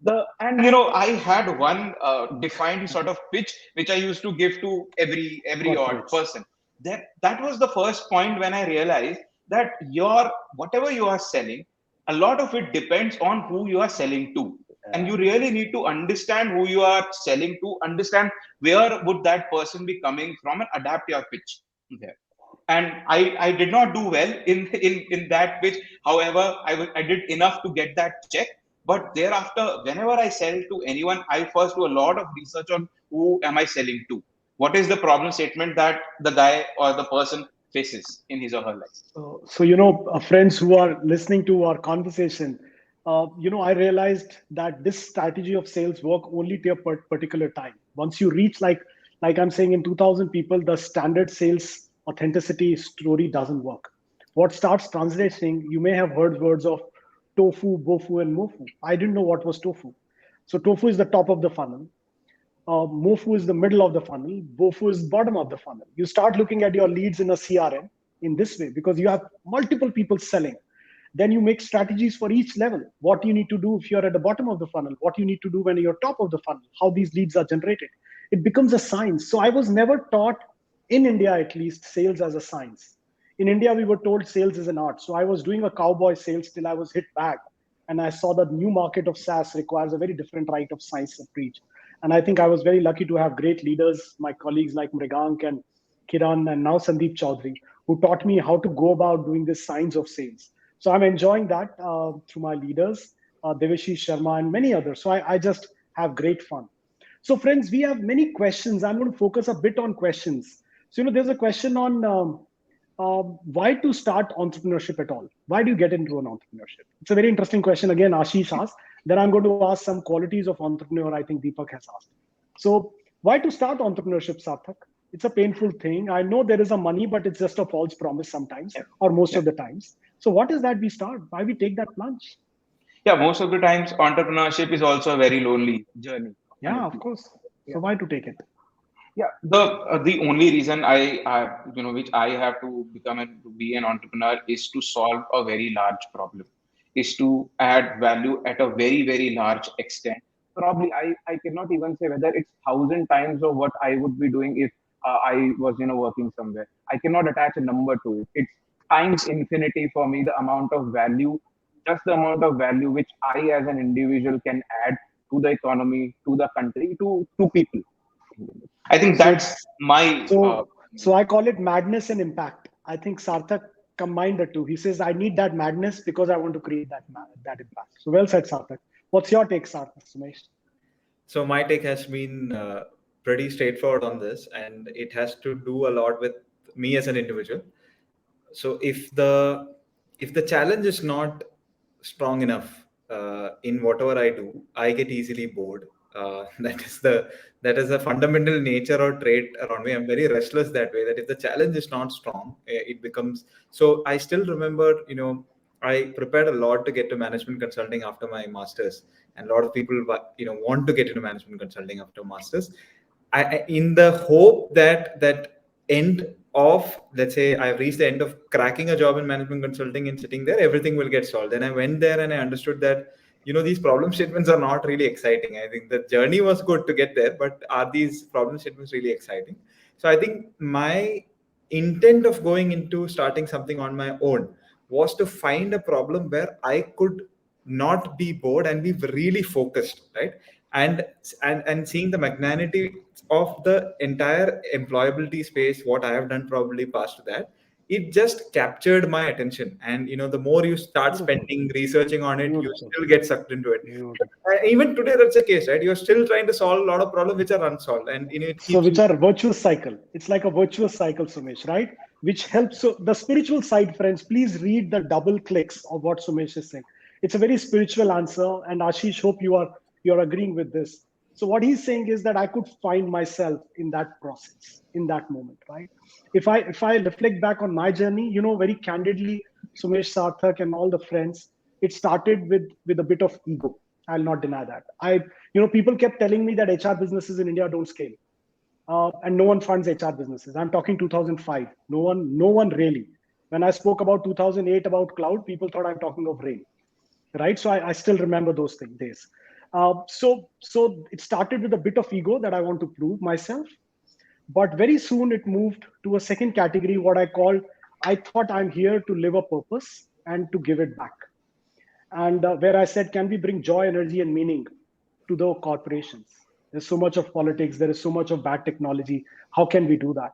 I had one defined sort of pitch which I used to give to every odd Corporates. person. That was the first point when I realized that your whatever you are selling, a lot of it depends on who you are selling to, and Yeah. you really need to understand who you are selling to, understand where would that person be coming from, and adapt your pitch there. And I did not do well in that pitch. However, I did enough to get that check. But thereafter, whenever I sell to anyone, I first do a lot of research on who am I selling to, what is the problem statement that the guy or the person faces in his or her life. So, friends who are listening to our conversation, I realized that this strategy of sales work only to a particular time. Once you reach like I'm saying, in 2,000 people, the standard sales authenticity story doesn't work. What starts translating, you may have heard words of tofu, bofu, and mofu. I didn't know what was tofu. So tofu is the top of the funnel. Mofu is the middle of the funnel. Bofu is bottom of the funnel. You start looking at your leads in a CRM in this way because you have multiple people selling. Then you make strategies for each level. What you need to do if you're at the bottom of the funnel, what you need to do when you're top of the funnel, how these leads are generated. It becomes a science. So I was never taught, in India at least, sales as a science. In India, we were told sales is an art. So I was doing a cowboy sales till I was hit back. And I saw that new market of SaaS requires a very different right of science to preach. And I think I was very lucky to have great leaders, my colleagues like Mrigank and Kiran and now Sandeep Chaudhary, who taught me how to go about doing this science of sales. So I'm enjoying that through my leaders, Devashish Sharma and many others. So I just have great fun. So friends, we have many questions. I'm going to focus a bit on questions. So, there's a question on why to start entrepreneurship at all? Why do you get into an entrepreneurship? It's a very interesting question. Again, Ashish asked. Then I'm going to ask some qualities of entrepreneur I think Deepak has asked. So, why to start entrepreneurship, Sarthak? It's a painful thing. I know there is a money, but it's just a false promise sometimes, Yeah. or most Yeah. of the times. So, what is that we start? Why we take that plunge? Yeah, most of the times entrepreneurship is also a very lonely journey, Yeah, of honestly. course. Yeah. So, why to take it? Yeah, the only reason which I have to become and to be an entrepreneur is to solve a very large problem, is to add value at a very large extent. Probably I cannot even say whether it's 1,000 times of what I would be doing if I was working somewhere. I cannot attach a number to it. It's times infinity for me, the amount of value, just the amount of value which I as an individual can add to the economy, to the country, to people. I think So, that's my so I call it madness and impact. I think Sarthak combined the two. He says, I need that madness because I want to create that impact. So well said, Sarthak. What's your take, Sarthak, Sumesh? So my take has been pretty straightforward on this, and it has to do a lot with me as an individual. So if the challenge is not strong enough in whatever I do, I get easily bored. That is a fundamental nature or trait around me. I'm very restless that way. That if the challenge is not strong, it becomes. So I still remember, I prepared a lot to get to management consulting after my masters, and a lot of people want to get into management consulting after masters. In the hope that end of, let's say, I've reached the end of cracking a job in management consulting and sitting there, everything will get solved. And I went there and I understood that these problem statements are not really exciting. I think the journey was good to get there, but are these problem statements really exciting? So I think my intent of going into starting something on my own was to find a problem where I could not be bored and be really focused, right? And seeing the magnanimity of the entire employability space, what I have done probably past that, it just captured my attention. And the more you start Beautiful. spending researching on it, you Beautiful. still get sucked into it. Beautiful. Even today, that's the case, right? You're still trying to solve a lot of problems which are unsolved, and it So keeps which you. are virtuous cycle. It's like a virtuous cycle, Sumesh, right? Which helps. So the spiritual side, friends, please read the double clicks of what Sumesh is saying. It's a very spiritual answer, and Ashish, hope you're agreeing with this. So what he's saying is that I could find myself in that process, in that moment, right? If I reflect back on my journey, very candidly, Sumesh, Sarthak, and all the friends, it started with a bit of ego. I'll not deny that. People kept telling me that HR businesses in India don't scale, and no one funds HR businesses. I'm talking 2005. No one really. When I spoke about 2008 about cloud, people thought I'm talking of rain, right? So I still remember those days. So it started with a bit of ego that I want to prove myself, but very soon it moved to a second category, what I call, I thought I'm here to live a purpose and to give it back. And where I said, can we bring joy, energy, and meaning to the corporations? There's so much of politics, there is so much of bad technology. How can we do that?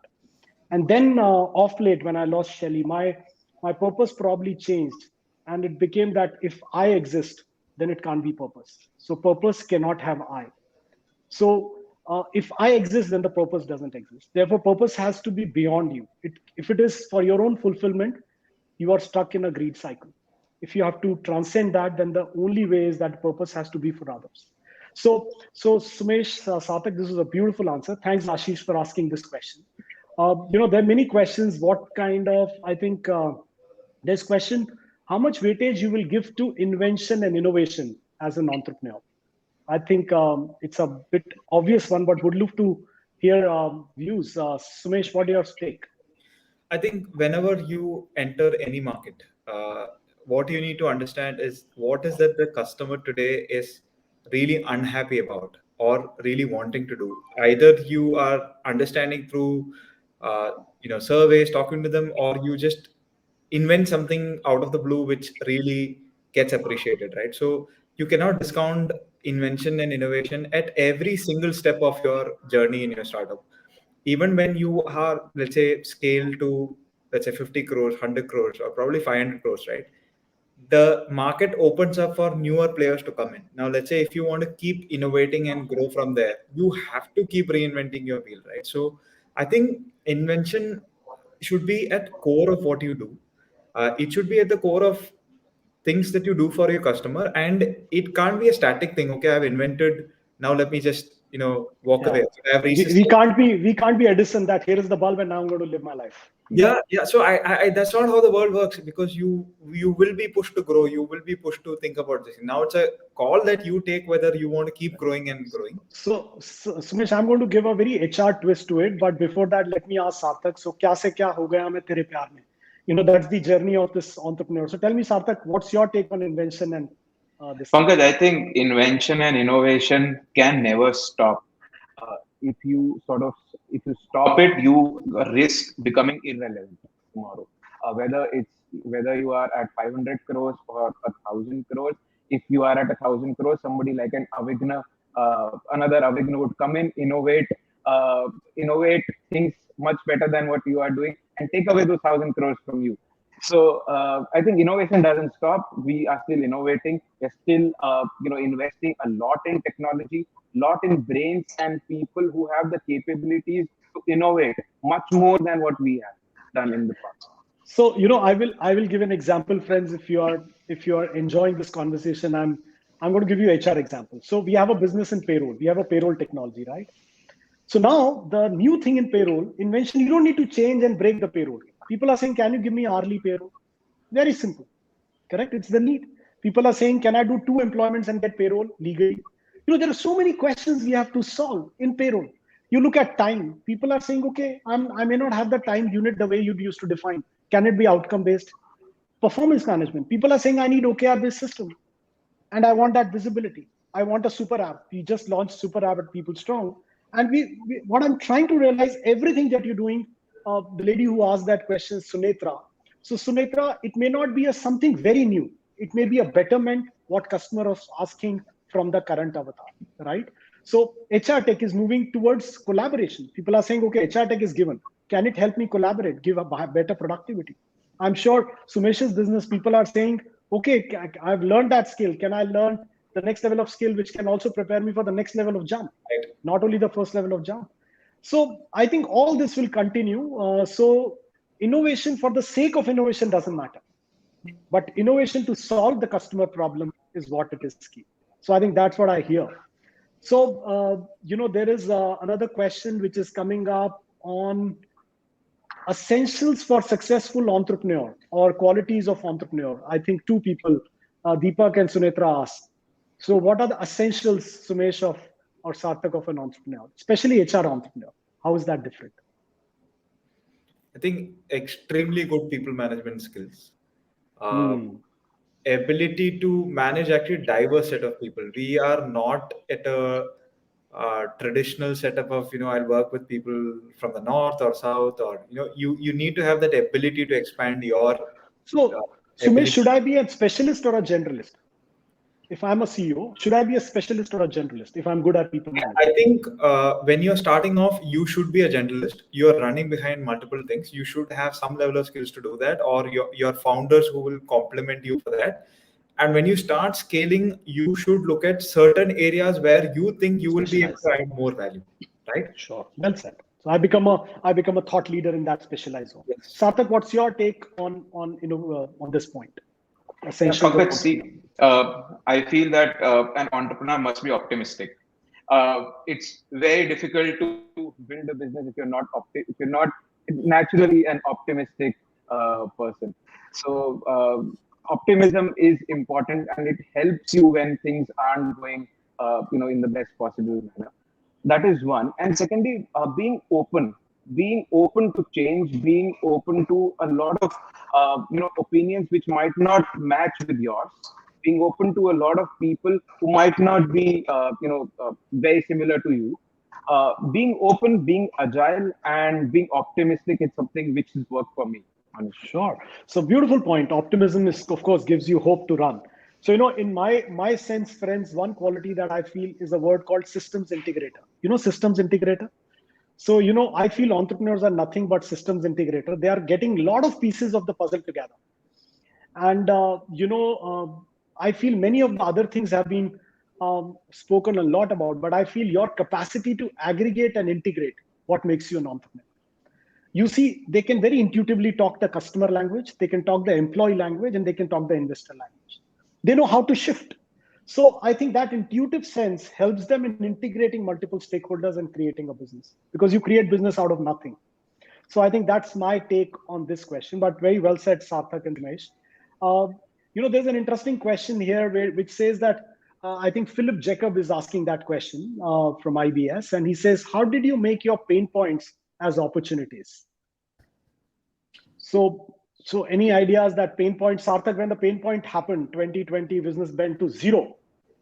And then off late, when I lost Shelly, my purpose probably changed, and it became that if I exist, then it can't be purpose. So purpose cannot have I. So if I exist, then the purpose doesn't exist. Therefore, purpose has to be beyond you. If it is for your own fulfillment, you are stuck in a greed cycle. If you have to transcend that, then the only way is that purpose has to be for others. So Sumesh, Satak, this is a beautiful answer. Thanks, Ashish, for asking this question. There are many questions. What kind of, I think, there's question, how much weightage you will give to invention and innovation as an entrepreneur? I think it's a bit obvious one, but would love to hear views. Sumesh, what do you have to take? I think whenever you enter any market, what you need to understand is what is that the customer today is really unhappy about or really wanting to do. Either you are understanding through, surveys, talking to them, or you just invent something out of the blue which really gets appreciated, right? So you cannot discount invention and innovation at every single step of your journey in your startup. Even when you are, let's say, scale to, let's say, 50 crores, 100 crores, or probably 500 crores, right? The market opens up for newer players to come in. Now, let's say if you want to keep innovating and grow from there, you have to keep reinventing your wheel, right? So I think invention should be at core of what you do. It should be at the core of things that you do for your customer, and it can't be a static thing. Okay, I've invented, now let me just walk Yeah, away. I've reached we, this. we can't be we can't be Edison that here is the bulb and now I'm going to live my life. Yeah. So I that's not how the world works, because you will be pushed to grow. You will be pushed to think about this. Now it's a call that you take whether you want to keep growing and growing. So Sumesh, I'm going to give a very HR twist to it, but before that, let me ask Sarthak. So, kya se kya ho gaya main tere pyar mein? That's the journey of this entrepreneur. So, tell me, Sarthak, what's your take on invention and this thing? Pankaj, I think invention and innovation can never stop. If you if you stop it, you risk becoming irrelevant tomorrow. Whether you are at 500 crores or 1,000 crores. If you are at 1,000 crores, somebody like an Avigna, another Avigna would come in, innovate things much better than what you are doing, and take away those 1,000 crores from you. So I think innovation doesn't stop. We are still innovating. We're still, investing a lot in technology, lot in brains and people who have the capabilities to innovate much more than what we have done in the past. So, I will give an example, friends. If you are enjoying this conversation, I'm going to give you HR example. So, we have a business in payroll. We have a payroll technology, right? So now the new thing in payroll invention, you don't need to change and break the payroll. People are saying, can you give me hourly payroll? Very simple, correct? It's the need. People are saying, can I do 2 employments and get payroll legally? There are so many questions we have to solve in payroll. You look at time. People are saying, okay, I may not have the time unit the way you used to define. Can it be outcome based? Performance management. People are saying, I need OKR based system and I want that visibility. I want a super app. We just launched super app at People Strong. And what I'm trying to realize, everything that you're doing, the lady who asked that question, Sunetra. So Sunetra, it may not be something very new. It may be a betterment what customer is asking from the current avatar, right? So HR tech is moving towards collaboration. People are saying, okay, HR tech is given. Can it help me collaborate, give a better productivity? I'm sure Sumesh's business people are saying, okay, I've learned that skill. Can I learn the next level of skill, which can also prepare me for the next level of jump, Right. not only the first level of jump? So I think all this will continue. So innovation for the sake of innovation doesn't matter, but innovation to solve the customer problem is what it is key. So I think that's what I hear. So, there is another question which is coming up on essentials for successful entrepreneur or qualities of entrepreneur. I think two people, Deepak and Sunetra, asked. So, what are the essentials, Sumesh, or Sarthak, of an entrepreneur, especially HR entrepreneur? How is that different? I think extremely good people management skills. Hmm. Ability to manage actually diverse set of people. We are not at a traditional setup of I'll work with people from the north or south, or you need to have that ability to expand your So, Sumesh, ability. should I be a specialist or a generalist? If I'm a CEO, should I be a specialist or a generalist if I'm good at people I management? think when you're starting off, you should be a generalist. You are running behind multiple things. You should have some level of skills to do that, or your founders who will complement you for that. And when you start scaling, you should look at certain areas where you think you will be able Specialize. to add more value, right? Sure. Well said. So I become a thought leader in that specialized zone. Yes. Sarthak, what's your take on this point? Yeah, Essentials of Pankaj, entrepreneur. see, I feel that an entrepreneur must be optimistic. It's very difficult to build a business if if you're not naturally an optimistic person. So optimism is important, and it helps you when things aren't going, in the best possible manner. That is one. And secondly, being open to change, being open to a lot of opinions which might not match with yours, being open to a lot of people who might not be very similar to you. Being open, being agile, and being optimistic is something which has worked for me, honestly. Sure. So beautiful point. Optimism is, of course, gives you hope to run. So in my sense, friends, one quality that I feel is a word called systems integrator. Systems integrator. So I feel entrepreneurs are nothing but systems integrator. They are getting a lot of pieces of the puzzle together. And I feel many of the other things have been spoken a lot about, but I feel your capacity to aggregate and integrate what makes you an entrepreneur. You see, they can very intuitively talk the customer language, they can talk the employee language, and they can talk the investor language. They know how to shift. So I think that intuitive sense helps them in integrating multiple stakeholders and creating a business, because you create business out of nothing. So I think that's my take on this question, but very well said, Sarthak and Dinesh. There's an interesting question here which says that I think Philip Jacob is asking that question from IBS, and he says, how did you make your pain points as opportunities? So any ideas that pain point, Sarthak, when the pain point happened, 2020 business went to zero.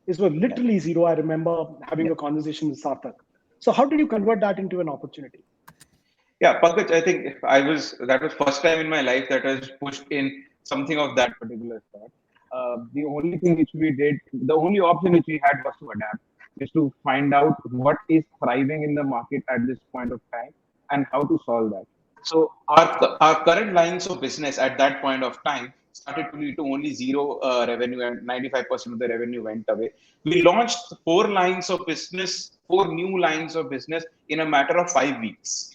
It was Yeah. literally zero. I remember having Yeah. a conversation with Sarthak. So how did you convert that into an opportunity? Yeah, Pankaj, I think that was first time in my life that I was pushed in something of that particular sort. The only thing which we did, the only option which we had was to adapt, is to find out what is thriving in the market at this point of time and how to solve that. So our current lines of business at that point of time started to lead to only zero revenue, and 95% of the revenue went away. We launched four new lines of business in a matter of 5 weeks.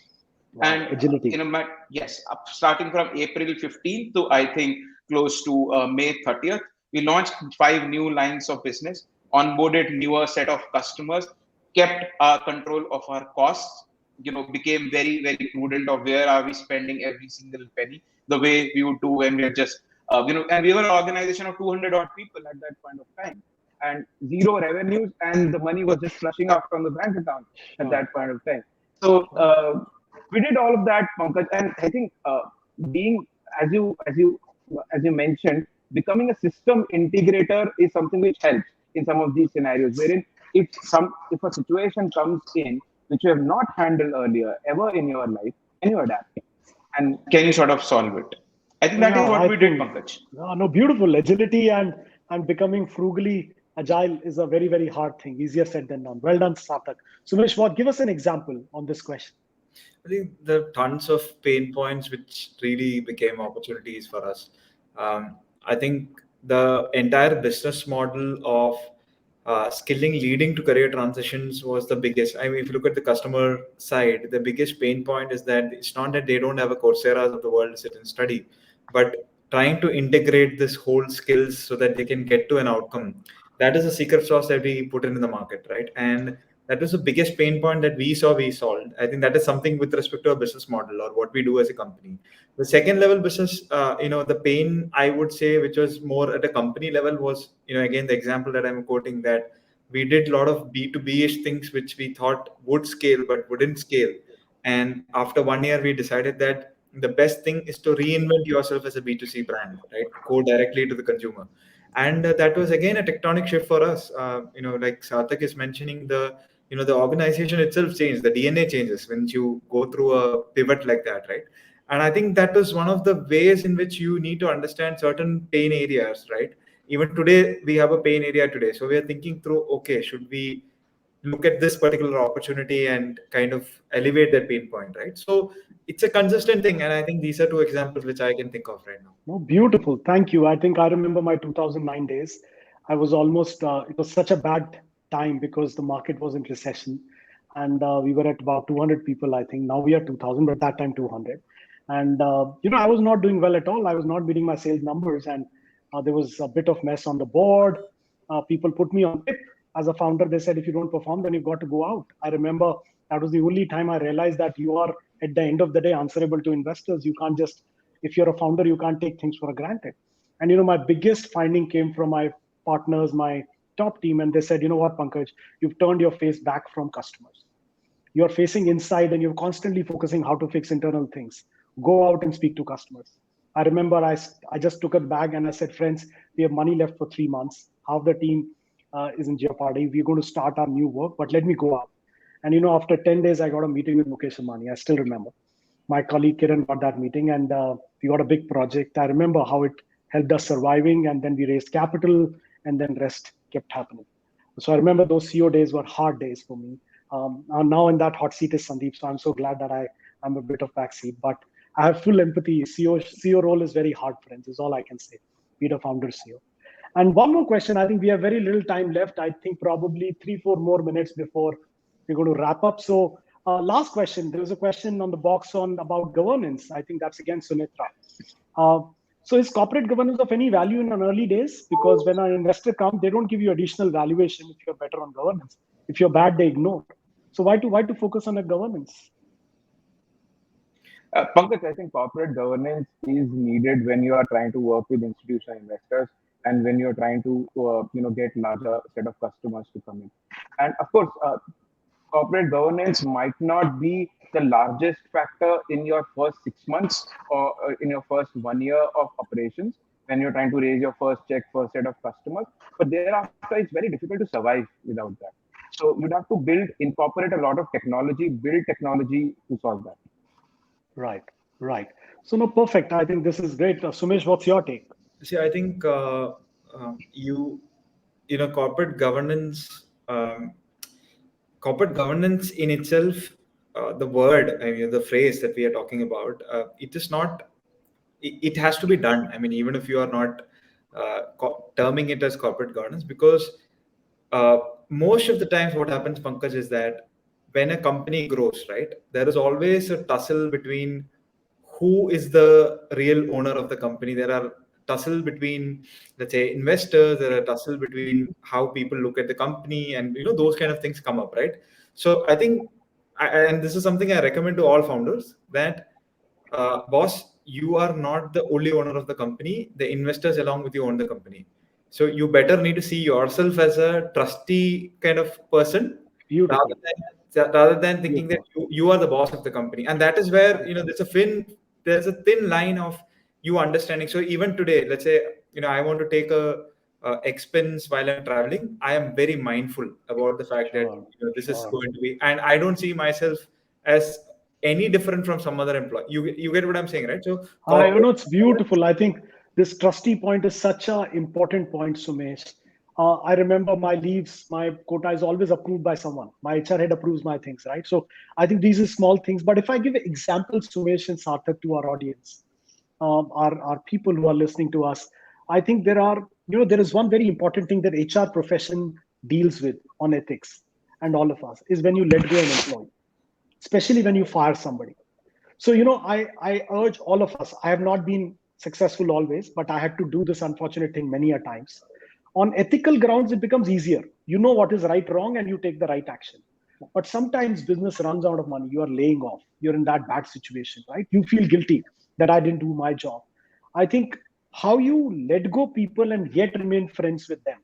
Wow, And agility. yes, starting from April 15th to I think close to May 30th, we launched five new lines of business, onboarded newer set of customers, kept our control of our costs, became very, very prudent of where are we spending every single penny, the way we would do when we are just And we were an organization of 200 odd people at that point of time, and zero revenues, and the money was just flushing out from the bank account at Sure. that point of time. So we did all of that, Pankaj, and I think being as you mentioned, becoming a system integrator is something which helps in some of these scenarios, wherein if a situation comes in which you have not handled earlier ever in your life, can you adapt and can you sort of solve it? I think that is Yeah, what I we did, think Pankaj. no, beautiful agility and becoming frugally agile is a very very hard thing. Easier said than done. Well done, Satak. Sumesh, what? Give us an example on this question. I think there are tons of pain points which really became opportunities for us. I think the entire business model of skilling leading to career transitions was the biggest. I mean, if you look at the customer side, the biggest pain point is that it's not that they don't have a Coursera's of the world to sit and study, but trying to integrate this whole skills so that they can get to an outcome. That is a secret sauce that we put in the market, right? And that was the biggest pain point that we solved. I think that is something with respect to a business model or what we do as a company. The second level business, the pain I would say, which was more at a company level, was, again, the example that I'm quoting, that we did a lot of B2B-ish things which we thought would scale but wouldn't scale. And after 1 year, we decided that the best thing is to reinvent yourself as a B2C brand, right? Go directly to the consumer. And that was again a tectonic shift for us. Like Sarthak is mentioning, the organization itself changed, the DNA changes when you go through a pivot like that, right? And I think that was one of the ways in which you need to understand certain pain areas, right? Even today we have a pain area today, so we are thinking through, okay, should we look at this particular opportunity and kind of elevate that pain point, right? So it's a consistent thing, and I think these are two examples which I can think of right now. No, beautiful. Thank you. I think I remember my 2009 days. I was almost, it was such a bad time because the market was in recession and we were at about 200 people, I think. Now we are 2000, but that time 200. And, I was not doing well at all. I was not meeting my sales numbers and there was a bit of mess on the board. People put me on tip. As a founder, they said, if you don't perform, then you've got to go out. I remember that was the only time I realized that you are, at the end of the day, answerable to investors. You can't just, if you're a founder, you can't take things for granted. And my biggest finding came from my partners, my top team, and they said, you know what, Pankaj, you've turned your face back from customers. You're facing inside and you're constantly focusing how to fix internal things. Go out and speak to customers. I remember I just took a bag and I said, friends, we have money left for 3 months. Half the team is in jeopardy. We're going to start our new work, but let me go out. And after 10 days, I got a meeting with Mukesh Ambani. I still remember. My colleague Kiran got that meeting, and we got a big project. I remember how it helped us surviving, and then we raised capital, and then rest kept happening. So I remember those CEO days were hard days for me. Now in that hot seat is Sandeep, so I'm so glad that I'm a bit of backseat. But I have full empathy. CEO role is very hard, friends. Is all I can say. Be the founder CEO. And one more question. I think we have very little time left. I think probably 3-4 more minutes before we're going to wrap up. So last question. There was a question on the box on about governance. I think that's again Sunitra. So is corporate governance of any value in an early days? Because when an investor comes, they don't give you additional valuation if you're better on governance. If you're bad, they ignore. So why to focus on a governance? Pankaj, I think corporate governance is needed when you are trying to work with institutional investors and when you're trying to get larger set of customers to come in. And of course, corporate governance might not be the largest factor in your first 6 months or in your first 1 year of operations when you're trying to raise your first check, first set of customers. But thereafter, it's very difficult to survive without that. So you'd have to incorporate a lot of technology, build technology to solve that. Right, right. So no, perfect. I think this is great. Sumesh, what's your take? See, I think corporate governance. Corporate governance in itself, the word, I mean, the phrase that we are talking about, it is not. It has to be done. I mean, even if you are not terming it as corporate governance, because uh, most of the times what happens, Pankaj, is that when a company grows, right, there is always a tussle between who is the real owner of the company. There are tussle between, let's say, investors. There are tussle between how people look at the company, and those kind of things come up, right? So I think, and this is something I recommend to all founders, that boss, you are not the only owner of the company. The investors along with you own the company. So you better need to see yourself as a trusty kind of person, Beautiful. rather than thinking that Beautiful. you are the boss of the company. And that is where, Correct. there's a thin line of you understanding. So even today, let's say, I want to take a expense while I'm traveling. I am very mindful about the fact that Sure. this is Sure. going to be, and I don't see myself as any different from some other employee. You get what I'm saying, right? So corporate. It's beautiful. I think this trusty point is such an important point, Sumesh. I remember my leaves, my quota is always approved by someone. My HR head approves my things, right? So I think these are small things. But if I give examples, Sumesh and Sarthak, to our audience, our people who are listening to us, I think there is one very important thing that HR profession deals with on ethics, and all of us, is when you let go an employee, especially when you fire somebody. So I urge all of us. I have not been successful always, but I had to do this unfortunate thing many a times. On ethical grounds, it becomes easier. You know what is right, wrong, and you take the right action. But sometimes business runs out of money. You are laying off. You're in that bad situation, right? You feel guilty that I didn't do my job. I think how you let go people and yet remain friends with them,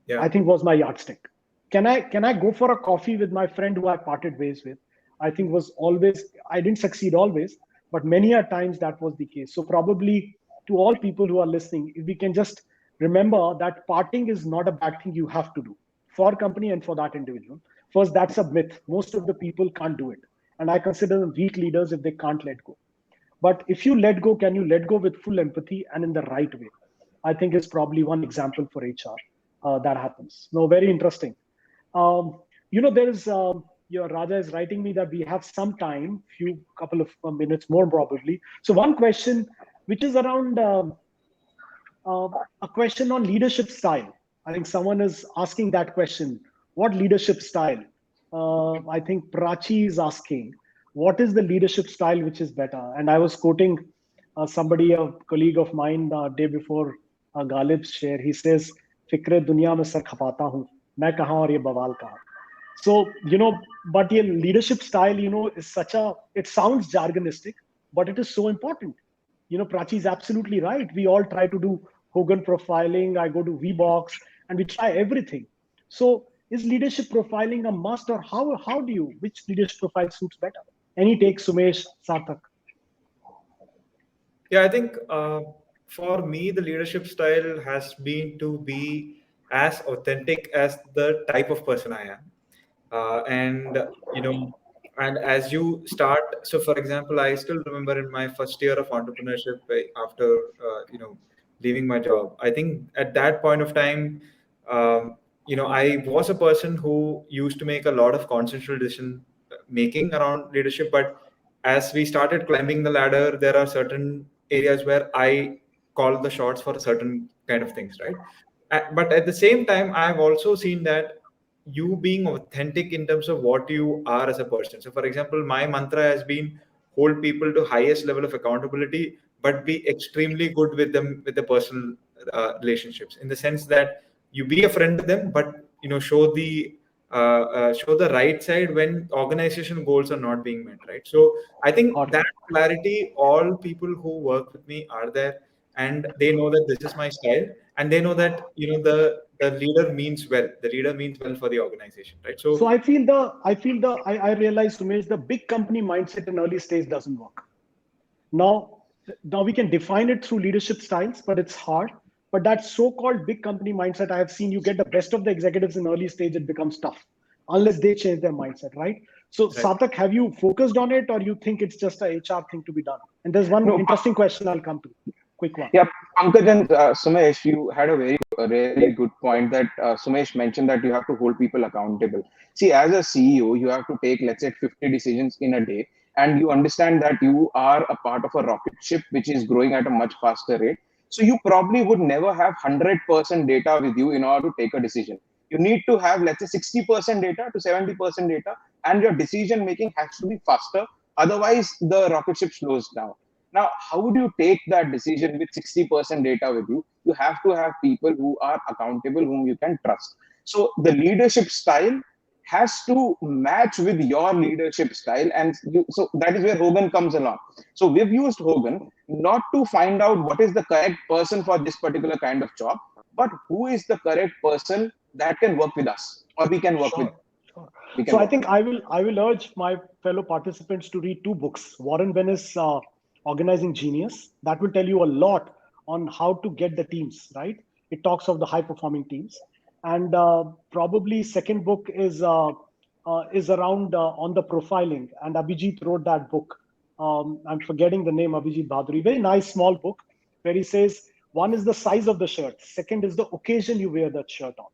Yeah. I think, was my yardstick. Can I go for a coffee with my friend who I parted ways with? I think was always, I didn't succeed always, but many a times that was the case. So probably to all people who are listening, if we can just remember that parting is not a bad thing you have to do for company and for that individual. First, that's a myth. Most of the people can't do it. And I consider them weak leaders if they can't let go. But if you let go, can you let go with full empathy and in the right way? I think is probably one example for HR that happens. No, very interesting. There is your Raja is writing me that we have some time, few couple of minutes more probably. So one question, which is around uh, a question on leadership style. I think someone is asking that question. What leadership style? I think Prachi is asking, what is the leadership style which is better? And I was quoting somebody, a colleague of mine, day before Ghalib's share. He says, "Fikre dunya mein sar khapata hu, main kahan aur ye bawal kahan." So, but your leadership style, is it sounds jargonistic, but it is so important. Prachi is absolutely right. We all try to do Hogan profiling. I go to VBox and we try everything. So is leadership profiling a must, or how do you, which leadership profile suits better? Any take, Sumesh, Sarthak? Yeah, I think for me, the leadership style has been to be as authentic as the type of person I am. And, and as you start, so for example, I still remember in my first year of entrepreneurship after, leaving my job, I think at that point of time, I was a person who used to make a lot of consensual decision making around leadership, but as we started climbing the ladder, there are certain areas where I call the shots for certain kind of things, right? But at the same time, I've also seen that you being authentic in terms of what you are as a person. So, for example, my mantra has been hold people to highest level of accountability, but be extremely good with them with the personal relationships. In the sense that you be a friend with them, but show the right side when organization goals are not being met, right? So I think Got that it. clarity, all people who work with me are there, and they know that this is my style, and they know that the leader means well. The leader means well for the organization, right? So So I realize, Sumesh, the big company mindset in early stage doesn't work. Now, now we can define it through leadership styles, but it's hard. But that so-called big company mindset, I have seen you get the best of the executives in early stage, it becomes tough unless they change their mindset, right? So, right. Sarthak, have you focused on it, or you think it's just a HR thing to be done? And there's one No, interesting question I'll come to. Quick one. yeah, Pankaj and Sumesh, you had a really good point that Sumesh mentioned that you have to hold people accountable. See, as a CEO, you have to take, let's say, 50 decisions in a day, and you understand that you are a part of a rocket ship which is growing at a much faster rate. So you probably would never have 100% data with you in order to take a decision. You need to have, let's say, 60% data to 70% data, and your decision making has to be faster. Otherwise, the rocket ship slows down. Now, how would you take that decision with 60% data with you? You have to have people who are accountable, whom you can trust. So the leadership style has to match with your leadership style. And so that is where Hogan comes along. So we've used Hogan not to find out what is the correct person for this particular kind of job, but who is the correct person that can work with us, or we can work with. Sure, sure. We So can I work think with. I will urge my fellow participants to read two books. Warren Bennis' Organizing Genius. That will tell you a lot on how to get the teams right. It talks of the high performing teams, and probably second book is around on the profiling. And Abhijit wrote that book. I'm forgetting the name. Abhijit Bhaduri. Very nice small book where he says one is the size of the shirt, second is the occasion you wear that shirt on.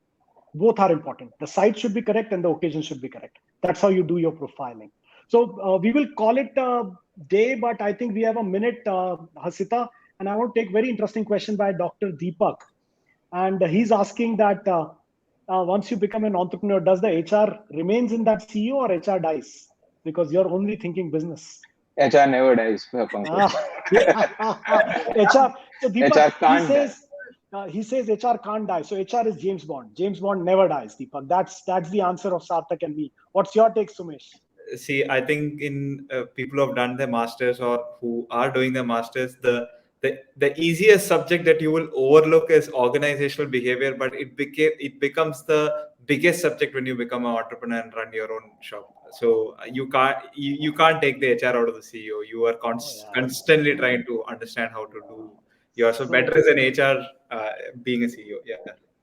Both are important. The site should be correct and the occasion should be correct. That's how you do your profiling. So we will call it a day, but I think we have a minute, Hasita, and I want to take very interesting question by Dr. Deepak. And he's asking that once you become an entrepreneur, does the HR remains in that CEO or HR dies? Because you're only thinking business. HR never dies, Pankaj. Ah, HR. So Deepak, HR can't die. he says HR can't die. So HR is James Bond. James Bond never dies, Deepak. That's the answer of Sarthak and me. What's your take, Sumesh? See, I think in people who have done their masters or who are doing their masters, the easiest subject that you will overlook is organizational behavior, but it becomes the biggest subject when you become an entrepreneur and run your own shop. So you can't take the HR out of the CEO. You are Oh yeah. constantly trying to understand how to do your, so better So as an HR being a CEO. Yeah.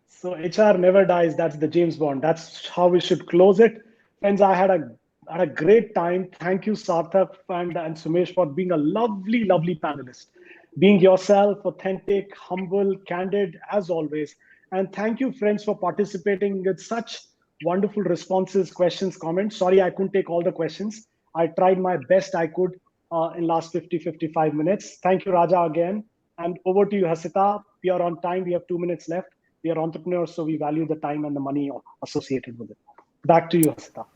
So HR never dies. That's the James Bond. That's how we should close it. Friends, I had a great time. Thank you, Sarthak and Sumesh, for being a lovely, lovely panelist. Being yourself, authentic, humble, candid, as always. And thank you, friends, for participating with such wonderful responses, questions, comments. Sorry, I couldn't take all the questions. I tried my best I could in last 50, 55 minutes. Thank you, Raja, again. And over to you, Hasita. We are on time. We have 2 minutes left. We are entrepreneurs, so we value the time and the money associated with it. Back to you, Hasita.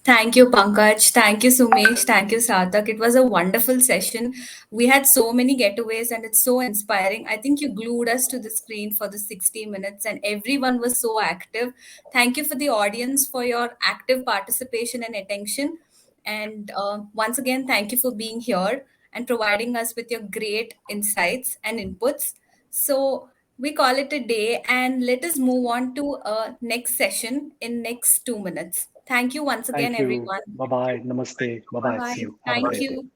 Thank you, Pankaj. Thank you, Sumesh. Thank you, Sarthak. It was a wonderful session. We had so many getaways and it's so inspiring. I think you glued us to the screen for the 60 minutes and everyone was so active. Thank you for the audience for your active participation and attention. And once again, thank you for being here and providing us with your great insights and inputs. So we call it a day and let us move on to a next session in next 2 minutes. Thank you once again, Thank you. everyone. Bye bye. Namaste. Bye Bye bye. bye. See you. Have a Thank great day. you.